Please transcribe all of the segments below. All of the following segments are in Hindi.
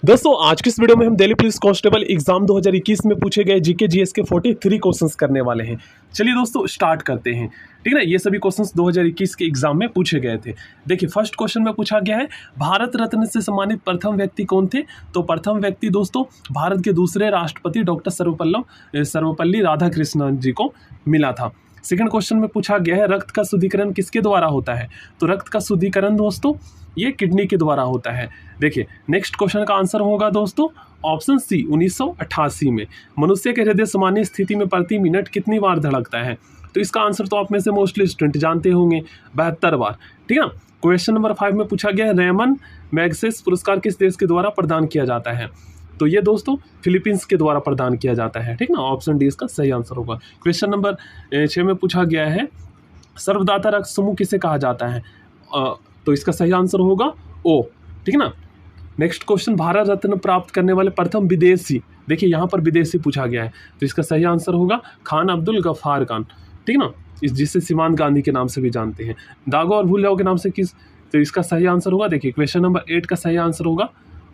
दोस्तों आज की इस वीडियो में हम दिल्ली पुलिस कांस्टेबल एग्जाम 2021 में पूछे गए जीके जीएस के 43 क्वेश्चंस करने वाले हैं। चलिए दोस्तों स्टार्ट करते हैं। ठीक है ना, ये सभी क्वेश्चंस 2021 के एग्जाम में पूछे गए थे। देखिए फर्स्ट क्वेश्चन में पूछा गया है भारत रत्न से सम्मानित प्रथम व्यक्ति कौन थे। तो प्रथम व्यक्ति दोस्तों भारत के दूसरे राष्ट्रपति डॉक्टर सर्वपल्ली राधाकृष्णन जी को मिला था। सेकंड क्वेश्चन में पूछा गया है रक्त का शुद्धिकरण किसके द्वारा होता है। तो रक्त का शुद्धिकरण दोस्तों ये किडनी के द्वारा होता है। देखिए नेक्स्ट क्वेश्चन का आंसर होगा दोस्तों ऑप्शन सी 1988 में। मनुष्य के हृदय सामान्य स्थिति में प्रति मिनट कितनी बार धड़कता है। तो इसका आंसर तो आप में से मोस्टली स्टूडेंट जानते होंगे 72 बार। ठीक है ना। क्वेश्चन नंबर 5 में पूछा गया रेमन मैग्सेस पुरस्कार किस देश के द्वारा प्रदान किया जाता है। तो ये दोस्तों फिलीपींस के द्वारा प्रदान किया जाता है। ठीक ना, ऑप्शन डी इसका सही आंसर होगा। क्वेश्चन नंबर 6 में पूछा गया है सर्वदाता रक्त समूह किसे कहा जाता है। तो इसका सही आंसर होगा ओ। ठीक है ना। नेक्स्ट क्वेश्चन भारत रत्न प्राप्त करने वाले प्रथम विदेशी, देखिए यहाँ पर विदेशी पूछा गया है तो इसका सही आंसर होगा खान अब्दुल गफ्फार खान। ठीक ना, जिसे सीमांत गांधी के नाम से भी जानते हैं। दागो और भूल जाओ के नाम से किस, तो इसका सही आंसर होगा देखिए क्वेश्चन नंबर 8 का सही आंसर होगा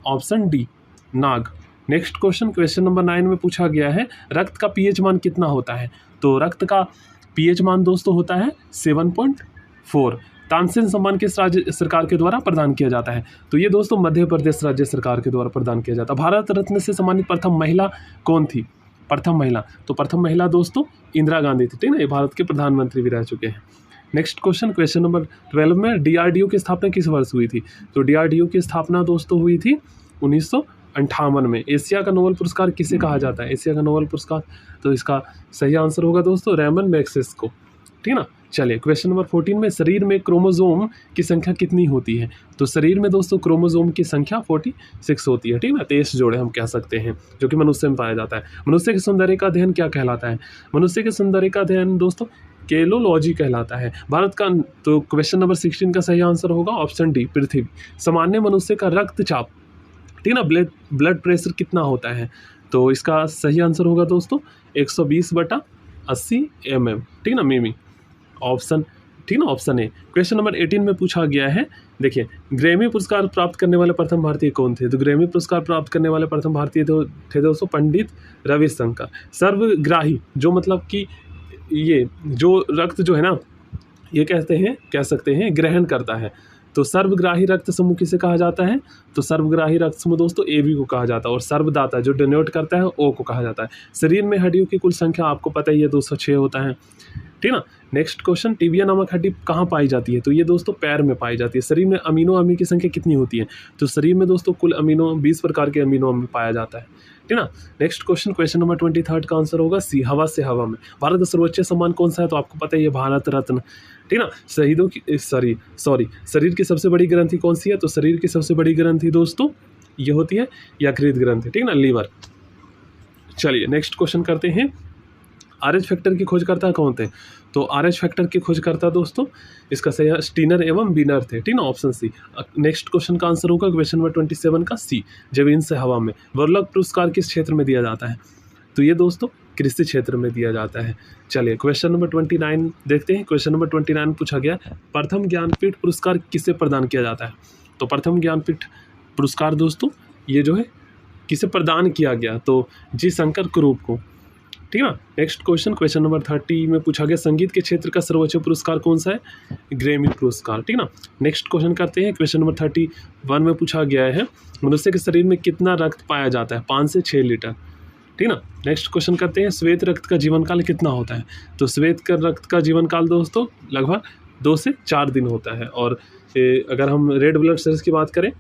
ऑप्शन डी नाग। नेक्स्ट क्वेश्चन नंबर 9 में पूछा गया है रक्त का पीएच मान कितना होता है। तो रक्त का पीएच मान दोस्तों होता है 7.4। तानसेन सम्मान किस राज्य सरकार के द्वारा प्रदान किया जाता है। तो ये दोस्तों मध्य प्रदेश राज्य सरकार के द्वारा प्रदान किया जाता है। भारत रत्न से सम्मानित प्रथम महिला कौन थी। प्रथम महिला, तो प्रथम महिला दोस्तों इंदिरा गांधी थी। ठीक है ना, ये भारत के प्रधानमंत्री भी रह चुके हैं। नेक्स्ट क्वेश्चन नंबर 12 में डीआरडीओ की स्थापना किस वर्ष हुई थी। तो डीआरडीओ की स्थापना दोस्तों हुई थी 1958 में। एशिया का नोबेल पुरस्कार किसे कहा जाता है। एशिया का नोबेल पुरस्कार, तो इसका सही आंसर होगा दोस्तों रेमन मैग्सेस को। ठीक है ना। चलिए क्वेश्चन नंबर 14 में शरीर में क्रोमोसोम की संख्या कितनी होती है। तो शरीर में दोस्तों क्रोमोसोम की संख्या 46 होती है। ठीक है ना, 23 जोड़े हम कह सकते हैं, जो कि मनुष्य में पाया जाता है। मनुष्य के सौंदर्य का अध्ययन क्या कहलाता है। मनुष्य के सौंदर्य का अध्ययन दोस्तों केलोलॉजी कहलाता है। भारत का, तो क्वेश्चन नंबर 16 का सही आंसर होगा ऑप्शन डी पृथ्वी। सामान्य मनुष्य का रक्तचाप, ठीक है ना, ब्लड प्रेशर कितना होता है। तो इसका सही आंसर होगा दोस्तों 120/80 mm। ठीक है ना, मिमी ऑप्शन, ठीक है ना, ऑप्शन ए। क्वेश्चन नंबर 18 में पूछा गया है देखिए ग्रैमी पुरस्कार प्राप्त करने वाले प्रथम भारतीय कौन थे। तो ग्रैमी पुरस्कार प्राप्त करने वाले प्रथम भारतीय थे दोस्तों पंडित रविशंकर। सर्वग्राही, जो मतलब कि ये जो रक्त जो है ना, ये कह सकते हैं ग्रहण करता है। तो सर्वग्राही रक्त समूह किसे कहा जाता है। तो सर्वग्राही रक्त समूह दोस्तों एबी को कहा जाता है। और सर्वदाता जो डोनेट करता है ओ को कहा जाता है। शरीर में हड्डियों की कुल संख्या आपको पता ही है 206 होता है। ठीक है ना। नेक्स्ट क्वेश्चन टिबिया नामक हड्डी कहाँ पाई जाती है। तो ये दोस्तों पैर में पाई जाती है। शरीर में अमीनो अम्ल की संख्या कितनी होती है। तो शरीर में दोस्तों कुल 20 प्रकार के अमीनो अम्ल पाया जाता है। ठीक है ना। नेक्स्ट क्वेश्चन नंबर 23 का आंसर होगा सी हवा से हवा में। भारत का सर्वोच्च सम्मान कौन सा है। तो आपको पता ही है भारत रत्न। ठीक है ना। शहीदों की शरीर की सबसे बड़ी ग्रंथि कौन सी है। तो शरीर की सबसे बड़ी ग्रंथि दोस्तों ये होती है यकृत ग्रंथि। ठीक है ना, लीवर। चलिए नेक्स्ट क्वेश्चन करते हैं आरएच फैक्टर की खोजकर्ता कौन थे। तो आरएच फैक्टर की खोजकर्ता दोस्तों इसका सही स्टीनर एवं बीनर थे। ठीक ना, ऑप्शन सी। नेक्स्ट क्वेश्चन का आंसर होगा क्वेश्चन नंबर 27 का सी जमीन से हवा में। वोरलॉग पुरस्कार किस क्षेत्र में दिया जाता है। तो ये दोस्तों कृषि क्षेत्र में दिया जाता है। चलिए क्वेश्चन नंबर 29 देखते हैं। क्वेश्चन नंबर 29 पूछा गया प्रथम ज्ञानपीठ पुरस्कार किसे प्रदान किया जाता है। तो प्रथम ज्ञानपीठ पुरस्कार दोस्तों ये जो है किसे प्रदान किया गया। तो जी शंकर कुरूप को। ठीक है ना। नेक्स्ट क्वेश्चन नंबर 30 में पूछा गया संगीत के क्षेत्र का सर्वोच्च पुरस्कार कौन सा है। ग्रैमी पुरस्कार। ठीक ना। नेक्स्ट क्वेश्चन करते हैं। क्वेश्चन नंबर 31 में पूछा गया है मनुष्य के शरीर में कितना रक्त पाया जाता है। 5 से 6 लीटर। ठीक ना। नेक्स्ट क्वेश्चन करते हैं श्वेत रक्त का जीवन काल कितना होता है। तो श्वेत का रक्त का जीवन काल दोस्तों लगभग 2 से 4 दिन होता है। और अगर हम रेड ब्लड सेल्स की बात करें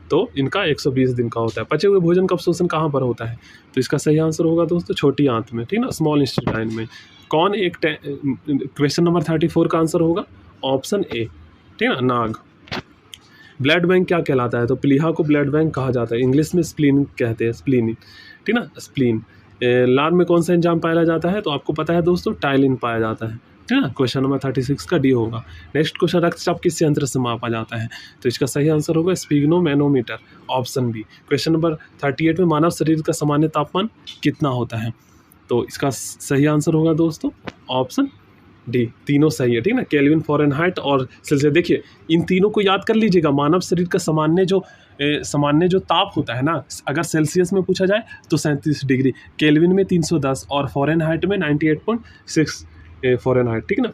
तो इनका 120 दिन का होता है। पचे हुए भोजन का अवशोषण कहाँ पर होता है। तो इसका सही आंसर होगा दोस्तों छोटी आंत में। ठीक ना, स्मॉल इंटेस्टाइन में। कौन एक क्वेश्चन नंबर 34 का आंसर होगा ऑप्शन ए। ठीक ना, नाग। ब्लड बैंक क्या कहलाता है। तो प्लीहा को ब्लड बैंक कहा जाता है। इंग्लिश में स्प्लीन कहते हैं, स्प्लीन। ठीक ना, स्प्लीन। लार में कौन सा एंजाइम पाया जाता है। तो आपको पता है दोस्तों टाइलिन पाया जाता है। ठीक है ना, क्वेश्चन नंबर 36 का डी होगा। नेक्स्ट क्वेश्चन रक्तचाप किस यंत्र से मापा जाता है। तो इसका सही आंसर होगा स्पिग्नोमेनोमीटर, ऑप्शन बी। क्वेश्चन नंबर 38 में मानव शरीर का सामान्य तापमान कितना होता है। तो इसका सही आंसर होगा दोस्तों ऑप्शन डी। तीनों सही है। ठीक है ना, केल्विन, फ़ारेनहाइट और सेल्सियस। देखिए इन तीनों को याद कर लीजिएगा। मानव शरीर का सामान्य जो सामान्य जो ताप होता है ना, अगर सेल्सियस में पूछा जाए तो 37 डिग्री, केल्विन में 310 और फ़ारेनहाइट में 98.6 फ़ारेनहाइट, ठीक है ना।